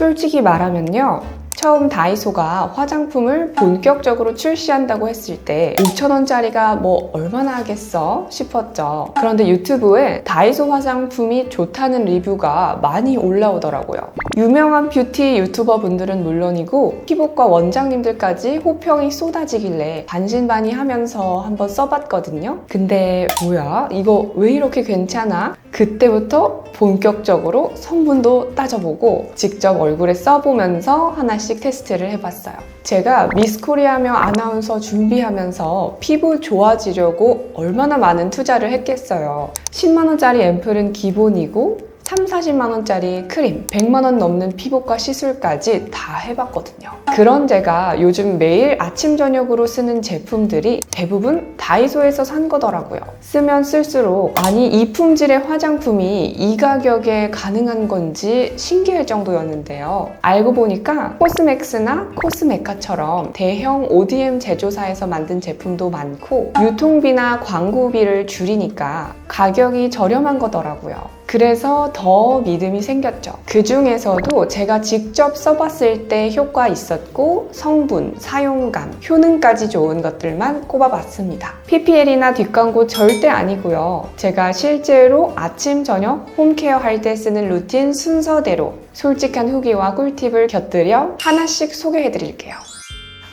솔직히 말하면요, 처음 다이소가 화장품을 본격적으로 출시한다고 했을 때 5,000원짜리가 뭐 얼마나 하겠어 싶었죠. 그런데 유튜브에 다이소 화장품이 좋다는 리뷰가 많이 올라오더라고요. 유명한 뷰티 유튜버 분들은 물론이고 피부과 원장님들까지 호평이 쏟아지길래 반신반의하면서 한번 써봤거든요. 근데 뭐야? 이거 왜 이렇게 괜찮아? 그때부터 본격적으로 성분도 따져보고 직접 얼굴에 써보면서 하나씩 테스트를 해봤어요. 제가 미스코리아며 아나운서 준비하면서 피부 좋아지려고 얼마나 많은 투자를 했겠어요. 10만원짜리 앰플은 기본이고 3, 40만원짜리 크림, 100만원 넘는 피부과 시술까지 다 해봤거든요. 그런 제가 요즘 매일 아침 저녁으로 쓰는 제품들이 대부분 다이소에서 산 거더라고요. 쓰면 쓸수록 아니 이 품질의 화장품이 이 가격에 가능한 건지 신기할 정도였는데요. 알고 보니까 코스맥스나 코스메카처럼 대형 ODM 제조사에서 만든 제품도 많고 유통비나 광고비를 줄이니까 가격이 저렴한 거더라고요. 그래서 더 믿음이 생겼죠. 그 중에서도 제가 직접 써봤을 때 효과 있었고 성분, 사용감, 효능까지 좋은 것들만 꼽아봤습니다. PPL이나 뒷광고 절대 아니고요. 제가 실제로 아침, 저녁 홈케어 할 때 쓰는 루틴 순서대로 솔직한 후기와 꿀팁을 곁들여 하나씩 소개해드릴게요.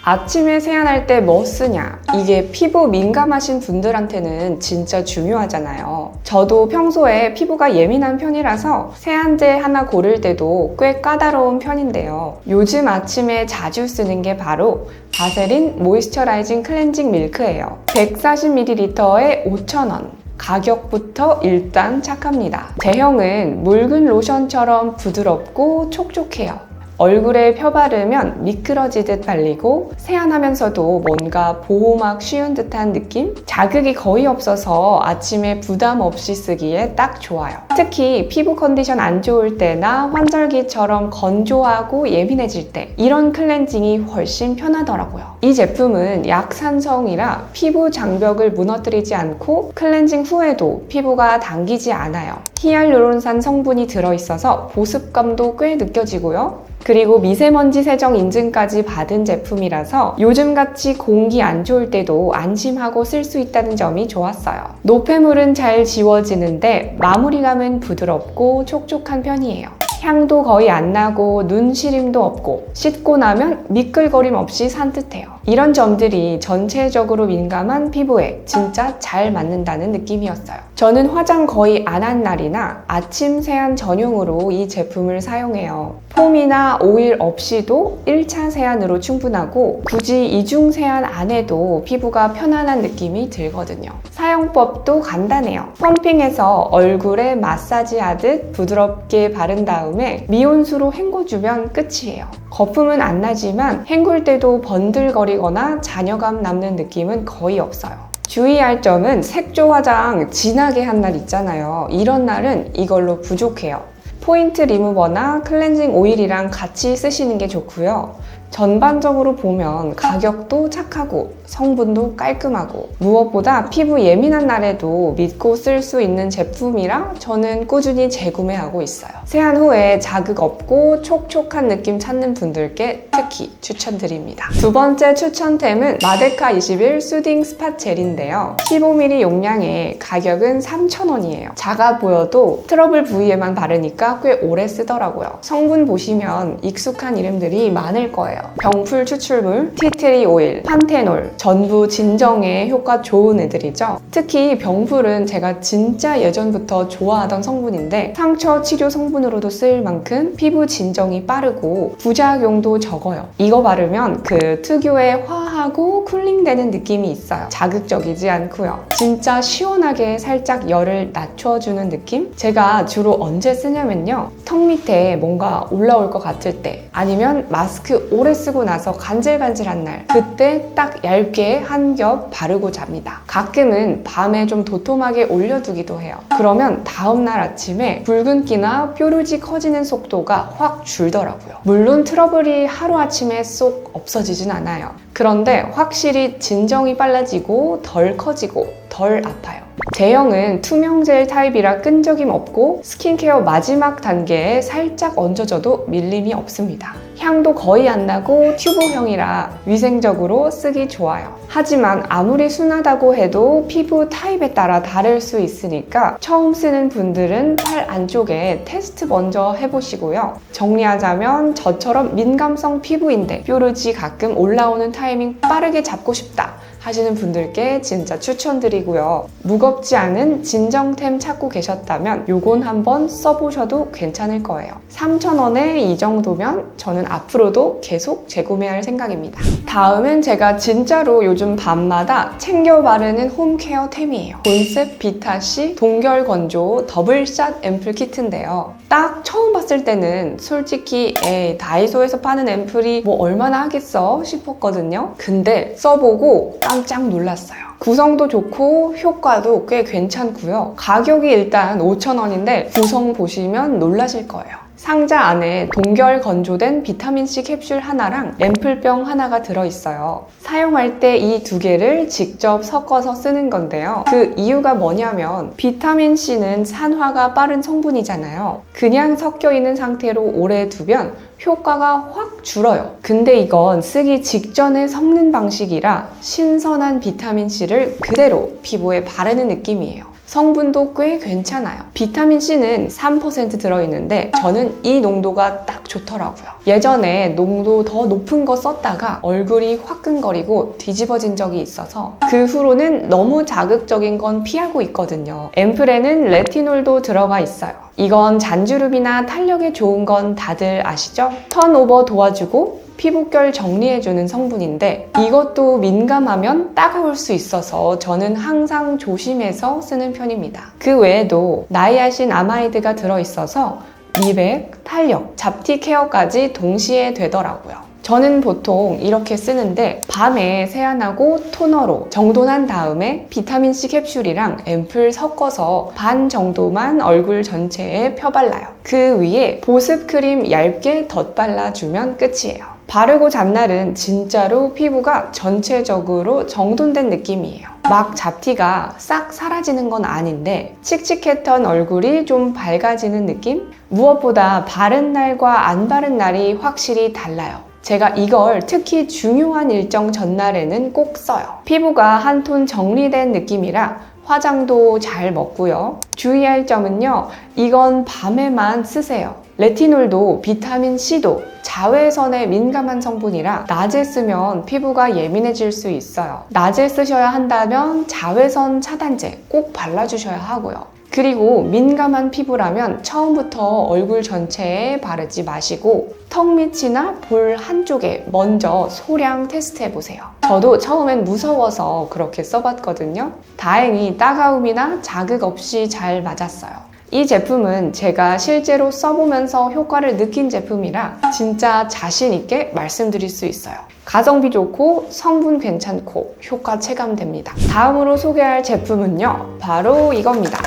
아침에 세안할 때 뭐 쓰냐? 이게 피부 민감하신 분들한테는 진짜 중요하잖아요. 저도 평소에 피부가 예민한 편이라서 세안제 하나 고를 때도 꽤 까다로운 편인데요. 요즘 아침에 자주 쓰는 게 바로 바세린 모이스처라이징 클렌징 밀크예요. 140ml에 5,000원. 가격부터 일단 착합니다. 제형은 묽은 로션처럼 부드럽고 촉촉해요. 얼굴에 펴바르면 미끄러지듯 발리고 세안하면서도 뭔가 보호막 씌운 듯한 느낌? 자극이 거의 없어서 아침에 부담 없이 쓰기에 딱 좋아요. 특히 피부 컨디션 안 좋을 때나 환절기처럼 건조하고 예민해질 때 이런 클렌징이 훨씬 편하더라고요. 이 제품은 약산성이라 피부 장벽을 무너뜨리지 않고 클렌징 후에도 피부가 당기지 않아요. 히알루론산 성분이 들어있어서 보습감도 꽤 느껴지고요. 그리고 미세먼지 세정 인증까지 받은 제품이라서 요즘같이 공기 안 좋을 때도 안심하고 쓸 수 있다는 점이 좋았어요. 노폐물은 잘 지워지는데 마무리감은 부드럽고 촉촉한 편이에요. 향도 거의 안 나고 눈 시림도 없고 씻고 나면 미끌거림 없이 산뜻해요. 이런 점들이 전체적으로 민감한 피부에 진짜 잘 맞는다는 느낌이었어요. 저는 화장 거의 안 한 날이나 아침 세안 전용으로 이 제품을 사용해요. 폼이나 오일 없이도 1차 세안으로 충분하고 굳이 이중 세안 안 해도 피부가 편안한 느낌이 들거든요. 사용법도 간단해요. 펌핑해서 얼굴에 마사지 하듯 부드럽게 바른 다음에 미온수로 헹궈주면 끝이에요. 거품은 안 나지만 헹굴 때도 번들거리거나 잔여감 남는 느낌은 거의 없어요. 주의할 점은 색조 화장 진하게 한 날 있잖아요. 이런 날은 이걸로 부족해요. 포인트 리무버나 클렌징 오일이랑 같이 쓰시는 게 좋고요. 전반적으로 보면 가격도 착하고 성분도 깔끔하고 무엇보다 피부 예민한 날에도 믿고 쓸 수 있는 제품이라 저는 꾸준히 재구매하고 있어요. 세안 후에 자극 없고 촉촉한 느낌 찾는 분들께 특히 추천드립니다. 두 번째 추천템은 마데카 21 수딩 스팟 젤인데요. 15ml 용량에 가격은 3,000원이에요. 작아 보여도 트러블 부위에만 바르니까 꽤 오래 쓰더라고요. 성분 보시면 익숙한 이름들이 많을 거예요. 병풀 추출물, 티트리 오일, 판테놀 전부 진정에 효과 좋은 애들이죠. 특히 병풀은 제가 진짜 예전부터 좋아하던 성분인데 상처 치료 성분으로도 쓰일 만큼 피부 진정이 빠르고 부작용도 적어요. 이거 바르면 그 특유의 화하고 쿨링되는 느낌이 있어요. 자극적이지 않고요. 진짜 시원하게 살짝 열을 낮춰주는 느낌? 제가 주로 언제 쓰냐면요. 턱 밑에 뭔가 올라올 것 같을 때 아니면 마스크 오래 쓰고 나서 간질간질한 날 그때 딱 얇게 한 겹 바르고 잡니다. 가끔은 밤에 좀 도톰하게 올려두기도 해요. 그러면 다음날 아침에 붉은기나 뾰루지 커지는 속도가 확 줄더라고요. 물론 트러블이 하루아침에 쏙 없어지진 않아요. 그런데 확실히 진정이 빨라지고 덜 커지고 덜 아파요. 제형은 투명 젤 타입이라 끈적임 없고 스킨케어 마지막 단계에 살짝 얹어줘도 밀림이 없습니다. 향도 거의 안 나고 튜브형이라 위생적으로 쓰기 좋아요. 하지만 아무리 순하다고 해도 피부 타입에 따라 다를 수 있으니까 처음 쓰는 분들은 팔 안쪽에 테스트 먼저 해보시고요. 정리하자면 저처럼 민감성 피부인데 뾰루지 가끔 올라오는 타이밍 빠르게 잡고 싶다 하시는 분들께 진짜 추천드리고요. 무겁지 않은 진정템 찾고 계셨다면 요건 한번 써보셔도 괜찮을 거예요. 3,000원에 이 정도면 저는 앞으로도 계속 재구매할 생각입니다. 다음은 제가 진짜로 요즘 밤마다 챙겨 바르는 홈케어 템이에요. 본셉 비타C 동결 건조 더블샷 앰플 키트인데요. 딱 처음 봤을 때는 솔직히 다이소에서 파는 앰플이 뭐 얼마나 하겠어 싶었거든요. 근데 써보고 깜짝 놀랐어요. 구성도 좋고 효과도 꽤 괜찮고요. 가격이 일단 5,000원인데 구성 보시면 놀라실 거예요. 상자 안에 동결 건조된 비타민C 캡슐 하나랑 앰플병 하나가 들어있어요. 사용할 때 이 두 개를 직접 섞어서 쓰는 건데요. 그 이유가 뭐냐면 비타민C는 산화가 빠른 성분이잖아요. 그냥 섞여 있는 상태로 오래 두면 효과가 확 줄어요. 근데 이건 쓰기 직전에 섞는 방식이라 신선한 비타민C를 그대로 피부에 바르는 느낌이에요. 성분도 꽤 괜찮아요. 비타민C는 3% 들어있는데 저는 이 농도가 딱 좋더라고요. 예전에 농도 더 높은 거 썼다가 얼굴이 화끈거리고 뒤집어진 적이 있어서 그 후로는 너무 자극적인 건 피하고 있거든요. 앰플에는 레티놀도 들어가 있어요. 이건 잔주름이나 탄력에 좋은 건 다들 아시죠? 턴오버 도와주고 피부결 정리해주는 성분인데 이것도 민감하면 따가울 수 있어서 저는 항상 조심해서 쓰는 편입니다. 그 외에도 나이아신 아마이드가 들어있어서 미백, 탄력, 잡티 케어까지 동시에 되더라고요. 저는 보통 이렇게 쓰는데 밤에 세안하고 토너로 정돈한 다음에 비타민C 캡슐이랑 앰플 섞어서 반 정도만 얼굴 전체에 펴발라요. 그 위에 보습 크림 얇게 덧발라주면 끝이에요. 바르고 잔날은 진짜로 피부가 전체적으로 정돈된 느낌이에요. 막 잡티가 싹 사라지는 건 아닌데 칙칙했던 얼굴이 좀 밝아지는 느낌? 무엇보다 바른 날과 안 바른 날이 확실히 달라요. 제가 이걸 특히 중요한 일정 전날에는 꼭 써요. 피부가 한 톤 정리된 느낌이라 화장도 잘 먹고요. 주의할 점은요, 이건 밤에만 쓰세요. 레티놀도 비타민C도 자외선에 민감한 성분이라 낮에 쓰면 피부가 예민해질 수 있어요. 낮에 쓰셔야 한다면 자외선 차단제 꼭 발라주셔야 하고요. 그리고 민감한 피부라면 처음부터 얼굴 전체에 바르지 마시고 턱 밑이나 볼 한쪽에 먼저 소량 테스트해보세요. 저도 처음엔 무서워서 그렇게 써봤거든요. 다행히 따가움이나 자극 없이 잘 맞았어요. 이 제품은 제가 실제로 써보면서 효과를 느낀 제품이라 진짜 자신 있게 말씀드릴 수 있어요. 가성비 좋고 성분 괜찮고 효과 체감됩니다. 다음으로 소개할 제품은요, 바로 이겁니다.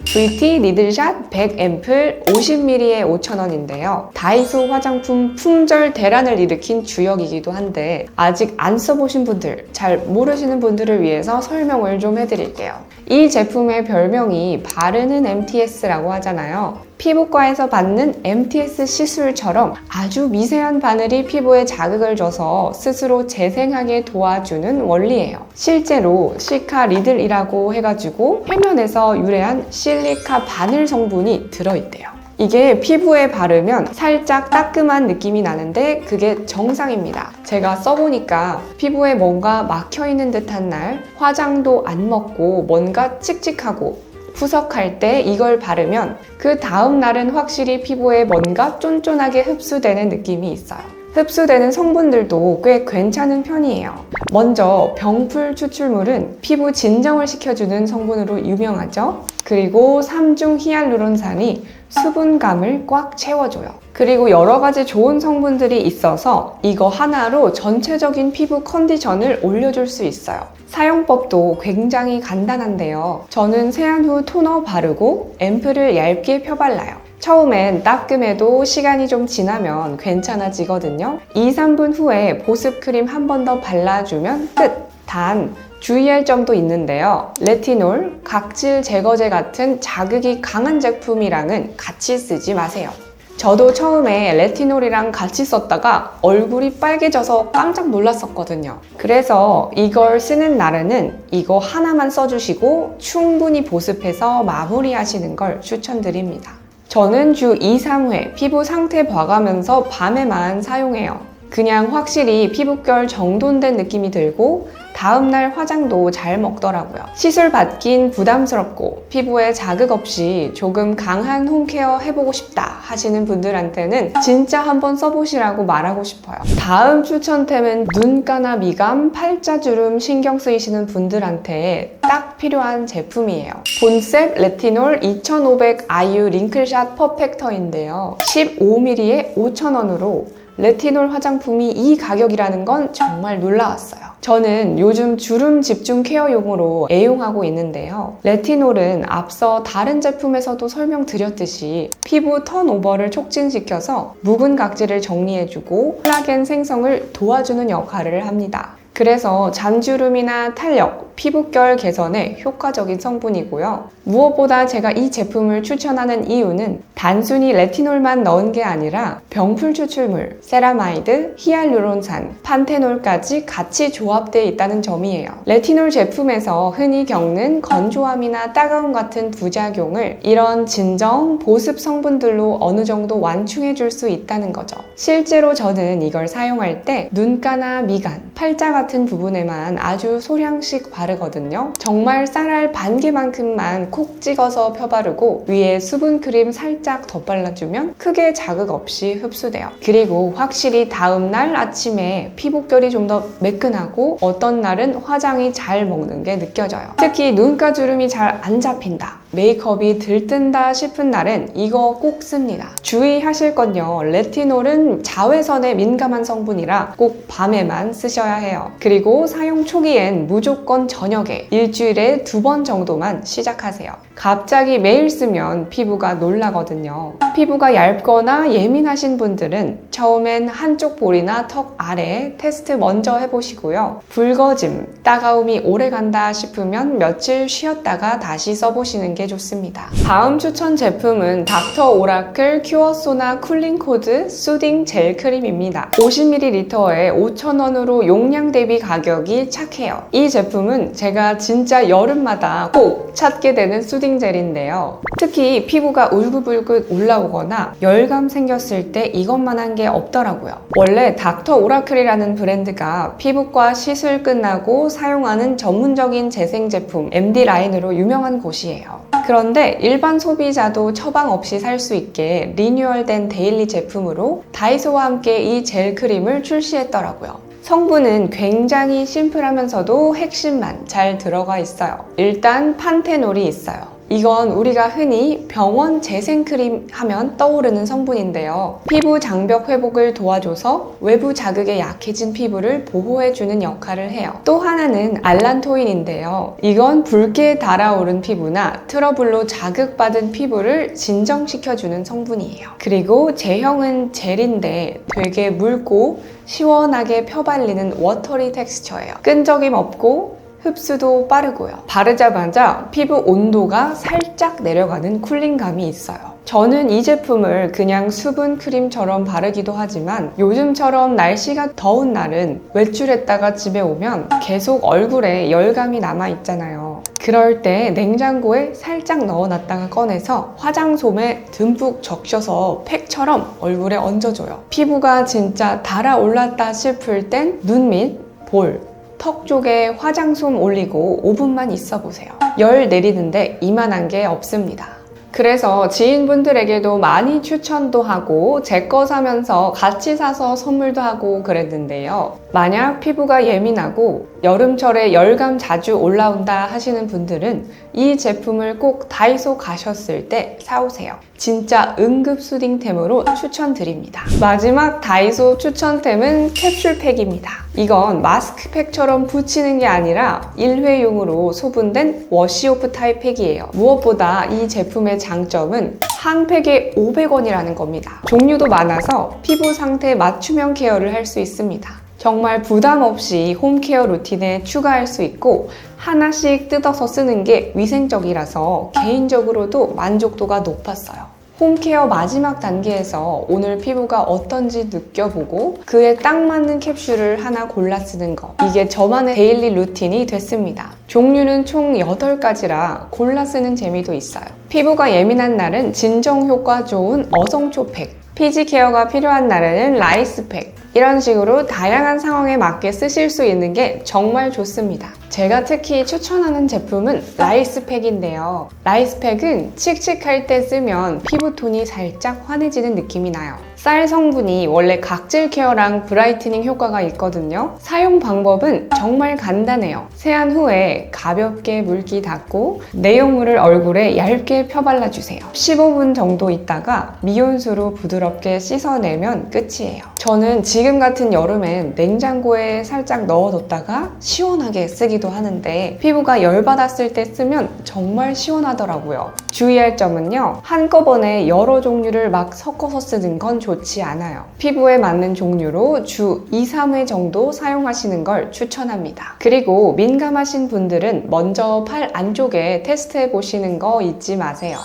VT 리들샷 100 앰플 50ml에 5,000원인데요. 다이소 화장품 품절 대란을 일으킨 주역이기도 한데 아직 안 써보신 분들, 잘 모르시는 분들을 위해서 설명을 좀 해드릴게요. 이 제품의 별명이 바르는 MTS라고 하잖아요. 피부과에서 받는 MTS 시술처럼 아주 미세한 바늘이 피부에 자극을 줘서 스스로 재생하게 도와주는 원리예요. 실제로 시카 리들이라고 해가지고 해면에서 유래한 실리카 바늘 성분이 들어있대요. 이게 피부에 바르면 살짝 따끔한 느낌이 나는데 그게 정상입니다. 제가 써보니까 피부에 뭔가 막혀있는 듯한 날, 화장도 안 먹고 뭔가 칙칙하고 푸석할 때 이걸 바르면 그 다음 날은 확실히 피부에 뭔가 쫀쫀하게 흡수되는 느낌이 있어요. 흡수되는 성분들도 꽤 괜찮은 편이에요. 먼저 병풀 추출물은 피부 진정을 시켜주는 성분으로 유명하죠. 그리고 3중 히알루론산이 수분감을 꽉 채워줘요. 그리고 여러 가지 좋은 성분들이 있어서 이거 하나로 전체적인 피부 컨디션을 올려줄 수 있어요. 사용법도 굉장히 간단한데요. 저는 세안 후 토너 바르고 앰플을 얇게 펴발라요. 처음엔 따끔해도 시간이 좀 지나면 괜찮아지거든요. 2, 3분 후에 보습 크림 한 번 더 발라주면 끝! 단 주의할 점도 있는데요. 레티놀, 각질 제거제 같은 자극이 강한 제품이랑은 같이 쓰지 마세요. 저도 처음에 레티놀이랑 같이 썼다가 얼굴이 빨개져서 깜짝 놀랐었거든요. 그래서 이걸 쓰는 날에는 이거 하나만 써주시고 충분히 보습해서 마무리하시는 걸 추천드립니다. 저는 주 2, 3회 피부 상태 봐가면서 밤에만 사용해요. 그냥 확실히 피부결 정돈된 느낌이 들고 다음날 화장도 잘 먹더라고요. 시술 받긴 부담스럽고 피부에 자극 없이 조금 강한 홈케어 해보고 싶다 하시는 분들한테는 진짜 한번 써보시라고 말하고 싶어요. 다음 추천템은 눈가나 미감, 팔자주름 신경 쓰이시는 분들한테 딱 필요한 제품이에요. 본색 레티놀 2500 아이유 링클샷 퍼펙터인데요. 15ml에 5,000원으로 레티놀 화장품이 이 가격이라는 건 정말 놀라웠어요. 저는 요즘 주름 집중 케어용으로 애용하고 있는데요. 레티놀은 앞서 다른 제품에서도 설명드렸듯이 피부 턴오버를 촉진시켜서 묵은 각질을 정리해주고 콜라겐 생성을 도와주는 역할을 합니다. 그래서 잔주름이나 탄력, 피부결 개선에 효과적인 성분이고요. 무엇보다 제가 이 제품을 추천하는 이유는 단순히 레티놀만 넣은 게 아니라 병풀 추출물, 세라마이드, 히알루론산, 판테놀까지 같이 조합되어 있다는 점이에요. 레티놀 제품에서 흔히 겪는 건조함이나 따가움 같은 부작용을 이런 진정, 보습 성분들로 어느 정도 완충해 줄 수 있다는 거죠. 실제로 저는 이걸 사용할 때 눈가나 미간, 팔자 같은 부분에만 아주 소량씩 바르거든요. 정말 쌀알 반 개만큼만 콕 찍어서 펴바르고 위에 수분크림 살짝 덧발라주면 크게 자극 없이 흡수돼요. 그리고 확실히 다음날 아침에 피부결이 좀 더 매끈하고 어떤 날은 화장이 잘 먹는 게 느껴져요. 특히 눈가 주름이 잘 안 잡힌다, 메이크업이 들뜬다 싶은 날은 이거 꼭 씁니다. 주의하실 건요, 레티놀은 자외선에 민감한 성분이라 꼭 밤에만 쓰셔야 해요. 그리고 사용 초기엔 무조건 저녁에 일주일에 2번 정도만 시작하세요. 갑자기 매일 쓰면 피부가 놀라거든요. 피부가 얇거나 예민하신 분들은 처음엔 한쪽 볼이나 턱 아래 테스트 먼저 해보시고요. 붉어짐, 따가움이 오래 간다 싶으면 며칠 쉬었다가 다시 써보시는 게 좋습니다. 다음 추천 제품은 닥터 오라클 큐어소나 쿨링 코드 수딩 젤 크림입니다. 50ml에 5,000원으로 용량 대비 가격이 착해요. 이 제품은 제가 진짜 여름마다 꼭 찾게 되는 수딩 젤인데요. 특히 피부가 울긋불긋 올라오거나 열감 생겼을 때 이것만한 게 없더라고요. 원래 닥터 오라클이라는 브랜드가 피부과 시술 끝나고 사용하는 전문적인 재생 제품 MD 라인으로 유명한 곳이에요. 그런데 일반 소비자도 처방 없이 살 수 있게 리뉴얼된 데일리 제품으로 다이소와 함께 이 젤 크림을 출시했더라고요. 성분은 굉장히 심플하면서도 핵심만 잘 들어가 있어요. 일단 판테놀이 있어요. 이건 우리가 흔히 병원 재생크림 하면 떠오르는 성분인데요. 피부 장벽 회복을 도와줘서 외부 자극에 약해진 피부를 보호해주는 역할을 해요. 또 하나는 알란토인인데요. 이건 붉게 달아오른 피부나 트러블로 자극받은 피부를 진정시켜주는 성분이에요. 그리고 제형은 젤인데 되게 묽고 시원하게 펴발리는 워터리 텍스처예요. 끈적임 없고 흡수도 빠르고요. 바르자마자 피부 온도가 살짝 내려가는 쿨링감이 있어요. 저는 이 제품을 그냥 수분 크림처럼 바르기도 하지만 요즘처럼 날씨가 더운 날은 외출했다가 집에 오면 계속 얼굴에 열감이 남아있잖아요. 그럴 때 냉장고에 살짝 넣어놨다가 꺼내서 화장솜에 듬뿍 적셔서 팩처럼 얼굴에 얹어줘요. 피부가 진짜 달아올랐다 싶을 땐 눈 밑, 볼, 턱 쪽에 화장솜 올리고 5분만 있어 보세요. 열 내리는데 이만한 게 없습니다. 그래서 지인분들에게도 많이 추천도 하고 제 거 사면서 같이 사서 선물도 하고 그랬는데요. 만약 피부가 예민하고 여름철에 열감 자주 올라온다 하시는 분들은 이 제품을 꼭 다이소 가셨을 때 사오세요. 진짜 응급 수딩템으로 추천드립니다. 마지막 다이소 추천템은 캡슐팩입니다. 이건 마스크팩처럼 붙이는 게 아니라 일회용으로 소분된 워시오프 타입 팩이에요. 무엇보다 이 제품의 장점은 한 팩에 500원이라는 겁니다. 종류도 많아서 피부 상태 맞춤형 케어를 할 수 있습니다. 정말 부담 없이 홈케어 루틴에 추가할 수 있고 하나씩 뜯어서 쓰는 게 위생적이라서 개인적으로도 만족도가 높았어요. 홈케어 마지막 단계에서 오늘 피부가 어떤지 느껴보고 그에 딱 맞는 캡슐을 하나 골라 쓰는 거, 이게 저만의 데일리 루틴이 됐습니다. 종류는 총 8가지라 골라 쓰는 재미도 있어요. 피부가 예민한 날은 진정 효과 좋은 어성초팩, 피지 케어가 필요한 날에는 라이스팩, 이런 식으로 다양한 상황에 맞게 쓰실 수 있는 게 정말 좋습니다. 제가 특히 추천하는 제품은 라이스팩인데요. 라이스팩은 칙칙할 때 쓰면 피부톤이 살짝 환해지는 느낌이 나요. 쌀 성분이 원래 각질 케어랑 브라이트닝 효과가 있거든요. 사용 방법은 정말 간단해요. 세안 후에 가볍게 물기 닦고 내용물을 얼굴에 얇게 펴발라주세요. 15분 정도 있다가 미온수로 부드럽게 씻어내면 끝이에요. 저는 지금 같은 여름엔 냉장고에 살짝 넣어뒀다가 시원하게 쓰기도 하는데 피부가 열받았을 때 쓰면 정말 시원하더라고요. 주의할 점은요, 한꺼번에 여러 종류를 막 섞어서 쓰는 건 좋지 않아요. 피부에 맞는 종류로 주 2, 3회 정도 사용하시는 걸 추천합니다. 그리고 민감하신 분들은 먼저 팔 안쪽에 테스트해 보시는 거 잊지 마세요.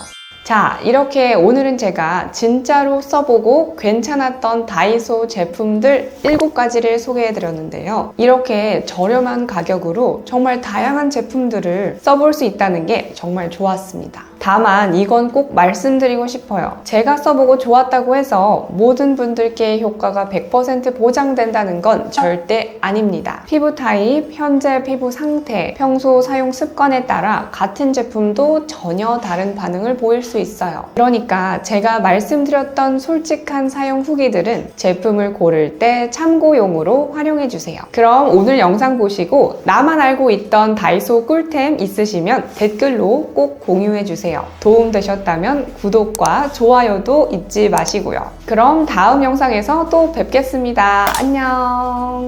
자, 이렇게 오늘은 제가 진짜로 써보고 괜찮았던 다이소 제품들 7가지를 소개해드렸는데요. 이렇게 저렴한 가격으로 정말 다양한 제품들을 써볼 수 있다는 게 정말 좋았습니다. 다만 이건 꼭 말씀드리고 싶어요. 제가 써보고 좋았다고 해서 모든 분들께 효과가 100% 보장된다는 건 절대 아닙니다. 피부 타입, 현재 피부 상태, 평소 사용 습관에 따라 같은 제품도 전혀 다른 반응을 보일 수 있어요. 그러니까 제가 말씀드렸던 솔직한 사용 후기들은 제품을 고를 때 참고용으로 활용해주세요. 그럼 오늘 영상 보시고 나만 알고 있던 다이소 꿀템 있으시면 댓글로 꼭 공유해주세요. 도움되셨다면 구독과 좋아요도 잊지 마시고요. 그럼 다음 영상에서 또 뵙겠습니다. 안녕.